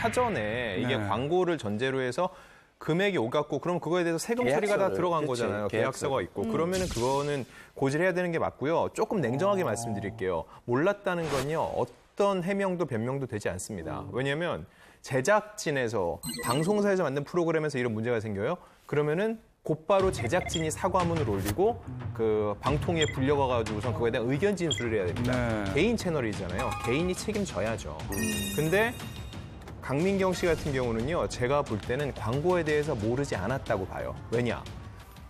사전에 이게 광고를 전제로 해서 금액이 오갔고 그럼 그거에 대해서 세금 처리가 다 들어간 거잖아요. 계약서가 있고. 그러면은 그거는 고지를 해야 되는 게 맞고요. 조금 냉정하게 말씀드릴게요. 몰랐다는 건요. 어떤 해명도 변명도 되지 않습니다. 왜냐하면 제작진에서 방송사에서 만든 프로그램에서 이런 문제가 생겨요. 그러면은 곧바로 제작진이 사과문을 올리고 그 방통위에 불려가가지고선 그거에 대한 의견 진술을 해야 됩니다. 개인 채널이잖아요. 개인이 책임져야죠. 근데 강민경 씨 같은 경우는요, 제가 볼 때는 광고에 대해서 모르지 않았다고 봐요. 왜냐?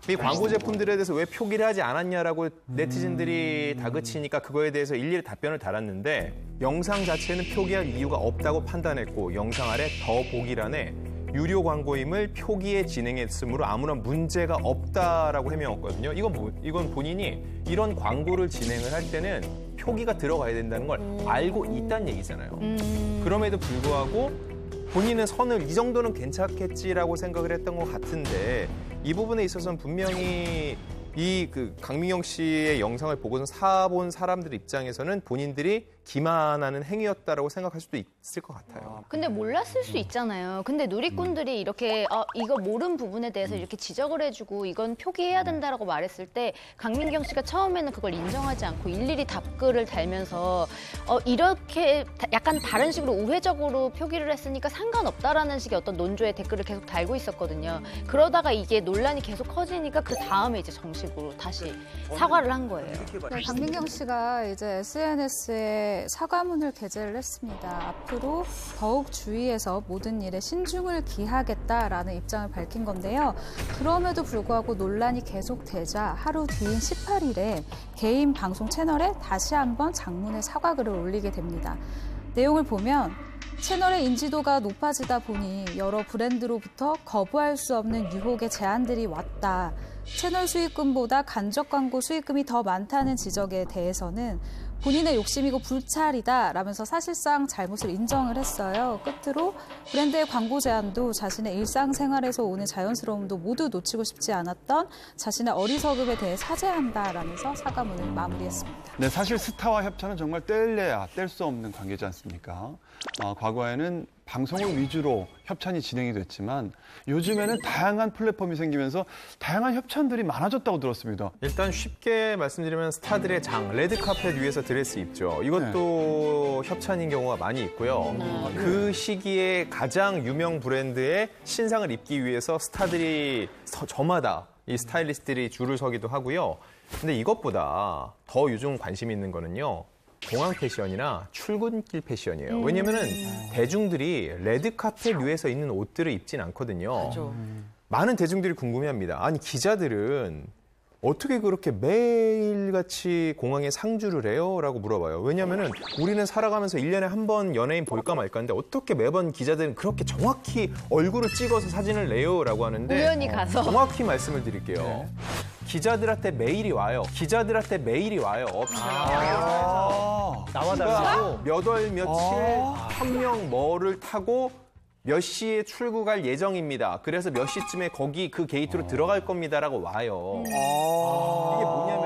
이 광고 제품들에 대해서 왜 표기를 하지 않았냐라고 네티즌들이 다그치니까 그거에 대해서 일일이 답변을 달았는데 영상 자체는 표기할 이유가 없다고 판단했고 영상 아래 더보기란에 유료 광고임을 표기에 진행했으므로 아무런 문제가 없다라고 해명했거든요. 이건 본인이 이런 광고를 진행을 할 때는 표기가 들어가야 된다는 걸 알고 있다는 얘기잖아요. 그럼에도 불구하고 본인은 선을 이 정도는 괜찮겠지라고 생각을 했던 것 같은데 이 부분에 있어서는 분명히 그 강민경 씨의 영상을 보고서 사본 사람들 입장에서는 본인들이 기만하는 행위였다라고 생각할 수도 있을 것 같아요. 근데 몰랐을 수 있잖아요. 근데 누리꾼들이 이렇게 이거 모르는 부분에 대해서 이렇게 지적을 해주고 이건 표기해야 된다라고 말했을 때 강민경 씨가 처음에는 그걸 인정하지 않고 일일이 답글을 달면서 이렇게 약간 다른 식으로 우회적으로 표기를 했으니까 상관없다라는 식의 어떤 논조의 댓글을 계속 달고 있었거든요. 그러다가 이게 논란이 계속 커지니까 그 다음에 이제 정식으로 다시 사과를 한 거예요. 네, 강민경 씨가 이제 SNS에 사과문을 게재를 했습니다. 앞으로 더욱 주의해서 모든 일에 신중을 기하겠다라는 입장을 밝힌 건데요. 그럼에도 불구하고 논란이 계속되자 하루 뒤인 18일에 개인 방송 채널에 다시 한번 장문의 사과글을 올리게 됩니다. 내용을 보면 채널의 인지도가 높아지다 보니 여러 브랜드로부터 거부할 수 없는 유혹의 제안들이 왔다. 채널 수익금보다 간접 광고 수익금이 더 많다는 지적에 대해서는 본인의 욕심이고 불찰이다라면서 사실상 잘못을 인정을 했어요. 끝으로 브랜드의 광고 제안도 자신의 일상생활에서 오는 자연스러움도 모두 놓치고 싶지 않았던 자신의 어리석음에 대해 사죄한다라면서 사과문을 마무리했습니다. 네, 사실 스타와 협찬은 정말 뗄래야 뗄 수 없는 관계지 않습니까? 과거에는 방송을 위주로 협찬이 진행이 됐지만 요즘에는 다양한 플랫폼이 생기면서 다양한 협찬들이 많아졌다고 들었습니다. 일단 쉽게 말씀드리면 스타들의 장, 레드카펫 위에서 드레스 입죠. 이것도 협찬인 경우가 많이 있고요. 그 시기에 가장 유명 브랜드의 신상을 입기 위해서 스타들이 저마다 이 스타일리스트들이 줄을 서기도 하고요. 근데 이것보다 더 요즘 관심 있는 거는요. 공항 패션이나 출근길 패션이에요. 왜냐면은 대중들이 레드카펫 위에서 입는 옷들을 입진 않거든요. 그렇죠. 많은 대중들이 궁금해합니다. 아니 기자들은 어떻게 그렇게 매일같이 공항에 상주를 해요? 라고 물어봐요. 왜냐면은 우리는 살아가면서 1년에 한 번 연예인 볼까 말까 하는데 어떻게 매번 기자들은 그렇게 정확히 얼굴을 찍어서 사진을 내요? 라고 하는데 우연히 가서 정확히 말씀을 드릴게요. 기자들한테 메일이 와요. 기자들한테 메일이 와요. 나와달라고 몇 월 며칠 현명 뭐를 타고 몇 시에 출국할 예정입니다. 그래서 몇 시쯤에 거기 그 게이트로 들어갈 겁니다라고 와요. 이게 뭐냐면은